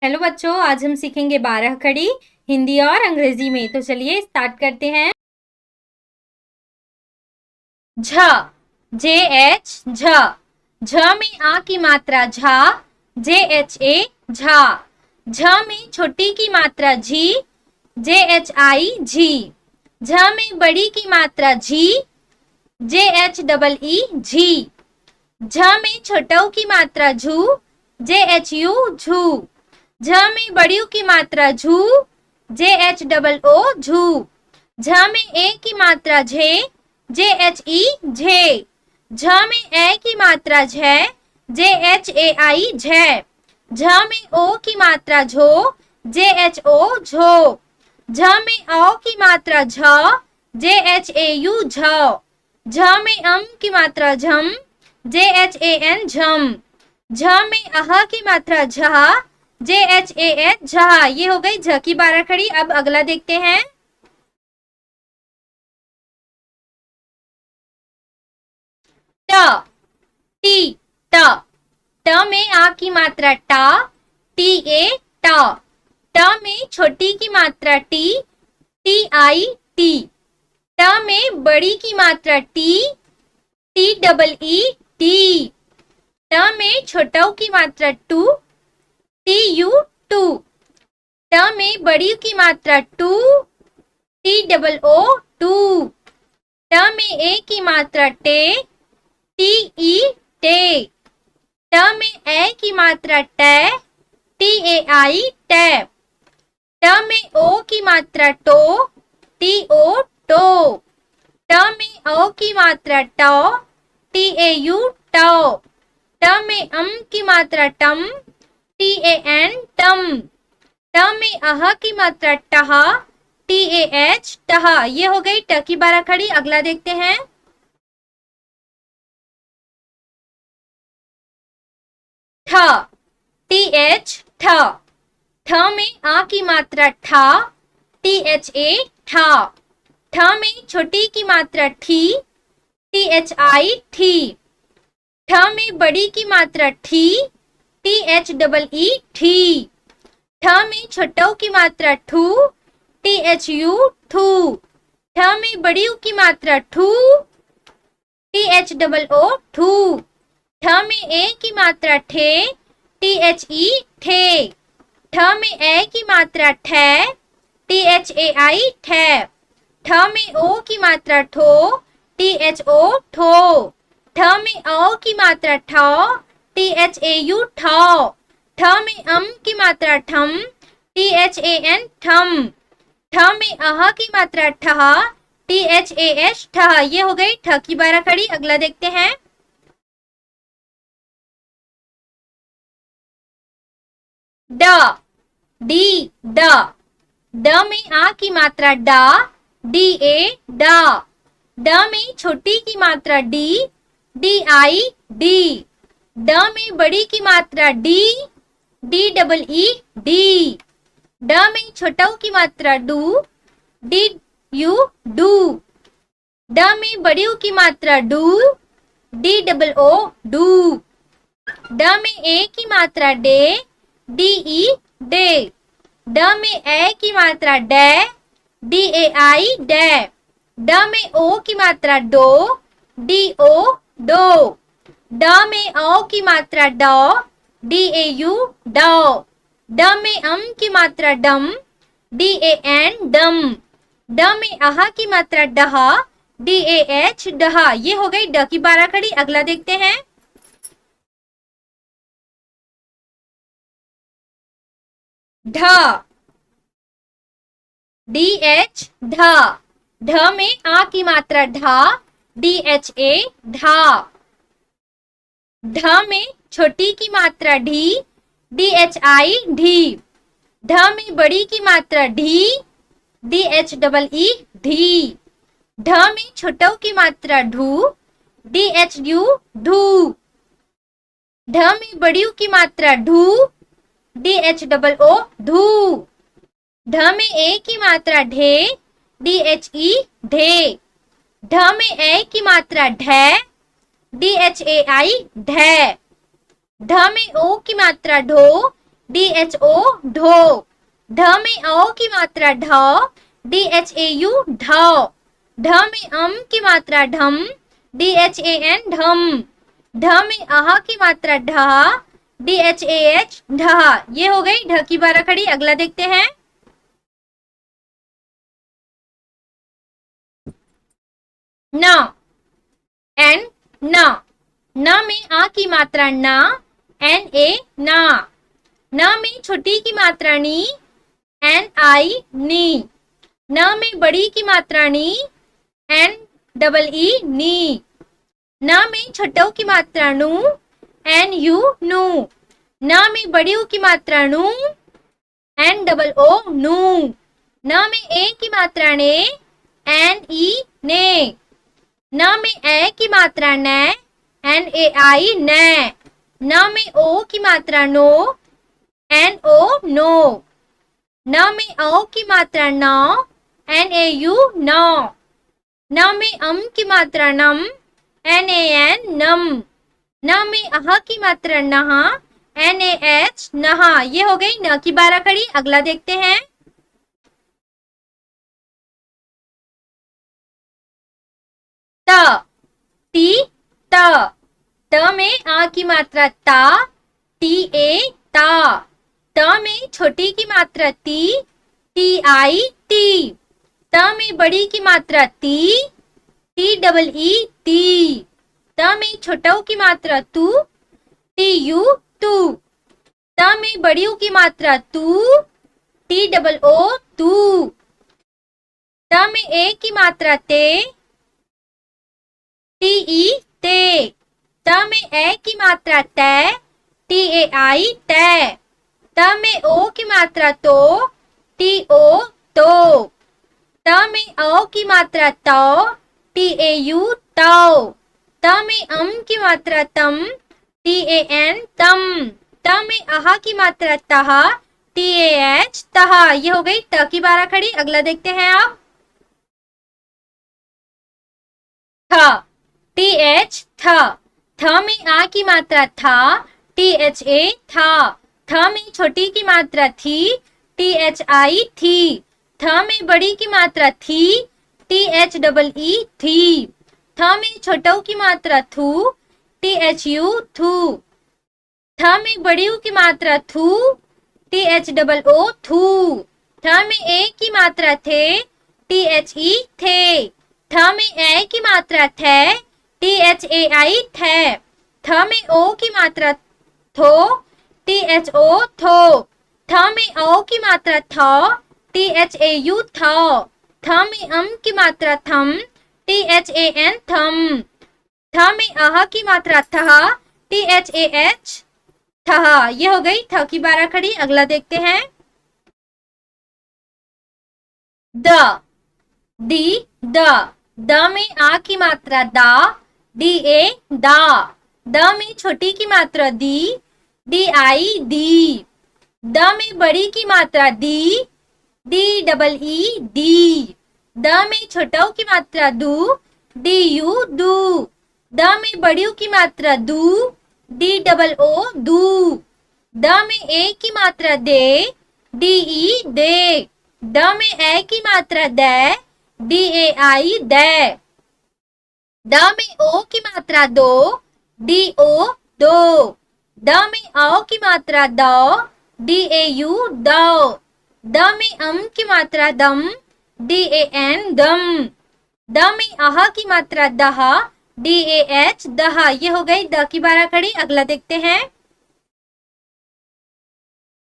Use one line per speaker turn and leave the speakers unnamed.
Hello बच्चों, आज हम सीखेंगे 12 खड़ी हिंदी और अंग्रेजी में। तो चलिए स्टार्ट करते हैं। झ, जे एच झ। झ में आ की मात्रा झा, जे एच ए झा। झ में छोटी की मात्रा झी, जे एच आई झी। झ में बड़ी की मात्रा झी, जे एच डबल ई झी। झ में छोटऊ की मात्रा झू, जे एच यू झू। झ में बड़ियों की मात्रा झू, जे एच डबल ओ झू। झ में ए की मात्रा झे, जे एच ई झे। झ में ए की मात्रा झे, जे एच ए आई झे। झ में ओ की मात्रा झो, जे एच ओ झो। झ में औ की मात्रा झ, जे एच ए यू झ। झ में की मात्रा झम, जे एच ए एन झम। झ में अह की मात्रा झहा, जे एच ए एच झहा। ये हो गई झ की 12 खड़ी। अब अगला देखते हैं। ट, टी, ट। ट में आ की मात्रा टा, टी ए टा। ट में छोटी की मात्रा टी, टी आई टी। ट में बड़ी की मात्रा T, T double E T. ट में छोटाऊ की मात्रा टू, टी यू टू। ट में बड़ी की मात्रा too, T double O too. ट में ए की मात्रा टे, टी ई टे। ट में ए की मात्रा टे, टी ए आई टे। ट में ओ की मात्रा टो, टी ओ टो। ट में औ की मात्रा tau, T A U tau. ट में की मात्रा टम, टी ए एन टम। ट में अह की मात्रा टहा, टी ए एच टहा। ये हो गई ट की 12 खड़ी। अगला देखते हैं। ठ, टी एच ठ। ठ में आ की मात्रा ठा, टी एच ए ठा। ठ में छोटी की मात्रा ठी, टी एच आई ठी। ठ में बड़ी की मात्रा ठी, टी एच डबल ई ठी। ठ में छोटाऊ की मात्रा ठू, टी एच यू ठू। ठ में बड़ियों की मात्रा ठू, टी एच डबल ओ ठू। ठ में ए की मात्रा ठे, टी एच ई ठे। ठ में ए की मात्रा ठे, टी एच ए आई ठे। ठ में ओ की मात्रा ठो, टी एच ओ ठो। ठ में औ की मात्रा ठौ, टी एच ए यू ठौ। ठ में की मात्रा ठम, टी एच ए एन ठम। ठ में अह की मात्रा ठहा, टी एच ए एच ठहा। ये हो गई ठ की 12 खड़ी। अगला देखते हैं। ड, डी ड। ड में आ की मात्रा डा, डी ए डा। ड में छोटी की मात्रा डी, डी आई डी। ड में बड़ी की मात्रा D, D double E D. ड में छोटाऊ की मात्रा डू, डी यू डू। ड में बड़ियों की मात्रा do, D double O do. ड में ए की मात्रा डे, डी ई डे। ड में ए की मात्रा day, D A I day. ड में ओ की मात्रा डो, डी ओ डो। ड में औ की मात्रा डॉ, डी ए यू डॉ। ड में की मात्रा डम, डी ए एन डम। ड में अहा की मात्रा डहा, डी ए एच डहा। ये हो गई ड की 12 खड़ी। अगला देखते हैं। ढ, डी एच ढ। ढ में आ की मात्रा ढा, डी एच ए ढा। ढ में छोटी की मात्रा ढी, डी एच आई ढी। ढ में बड़ी की मात्रा ढी, डी एच डबल ई ढी। ढ में छोटाऊ की मात्रा ढू, डी एच यू ढू। ढ में बड़ियों की मात्रा ढू, डी एच डबल ओ ढू। ढ में ए की मात्रा ढे, डी एच ई ढे। ढ में ए की मात्रा ढे, डी एच ए आई ढे। ढ में ओ की मात्रा ढो, DHO ढो, ढ में औ की मात्रा ढ, DHAU ढ, ढ में की मात्रा ढम, DHAN ढम, ढ में अह की मात्रा ढह, DHAH ढह। ये हो गई ढ की 12 खड़ी। अगला देखते हैं। न, एन न, न में आ की मात्रा न, NA ना, न में छोटी की मात्रा नी, NI नी, न में बड़ी की मात्रा नी, NEE नी, न में छोटों की मात्रा नु, NU नु, न में बड़ी की मात्रा नु, NOO नु, न में ए की मात्रा ने, NE ने, न में ए की मात्रा ने, NAI ने, न में ओ की मात्रा नो, NO नो, न में औ की मात्रा नौ, NAU नौ, न में की मात्रा नम, NAN नम, न में अह की मात्रा नहा, NAH नहा। ये हो गई न की 12 खड़ी। अगला देखते हैं। त, टी त, त में आ की मात्रा ता, TA ता, त में छोटी की मात्रा ती, TI ती, त में बड़ी की मात्रा ती, TEE ती, त में छोटों की मात्रा तू, TU तू, त में बड़ी की मात्रा तू, TOO तू, त में ए की मात्रा ते, TE ते, त में ए की मात्रा तै, TAI तै, त में ओ की मात्रा तो, TO तो, त में औ की मात्रा तौ, TAU तौ, त में की मात्रा तम, TAN तम, त में अह की मात्रा तह, TAH तह। ये हो गई त की 12 खड़ी। अगला देखते हैं आप। थ, TH थ, थ में आ की मात्रा था, THA था, थ में छोटी की मात्रा थी, THI थी, थ में बड़ी की मात्रा थी, THEE थी, थ में छोटों की मात्रा थू, THU थू, थ में बड़ी की मात्रा थू, THOO थू, थ में ए की मात्रा थे, THE थे, थ में ए की मात्रा थे, THAI थे, थ में ओ की मात्रा थो, THO थो, थ में औ की मात्रा थौ, THAU थौ, थ में की मात्रा थम, THAN थम, थ में अह की मात्रा थह, THAH थह। ये हो गई थ की 12 खड़ी। अगला देखते हैं। द, दी द, द में आ की मात्रा दा, DA दा, द में छोटी की मात्रा दी, DI दी, द में बड़ी की मात्रा दी, DEE दी, द में छोटों की मात्रा दू, DU दू, द में बड़ी की मात्रा दू, DOO दू, द में ए की मात्रा दे, DE दे, द में ए की मात्रा दे, DAI दे, द में ओ की मात्रा दो, DO दो, द में औ की मात्रा दो, DAU दो, द में की मात्रा दम, DAN दम, द में अह की मात्रा दह, DAH दह। ये हो गई द की 12 खड़ी। अगला देखते हैं।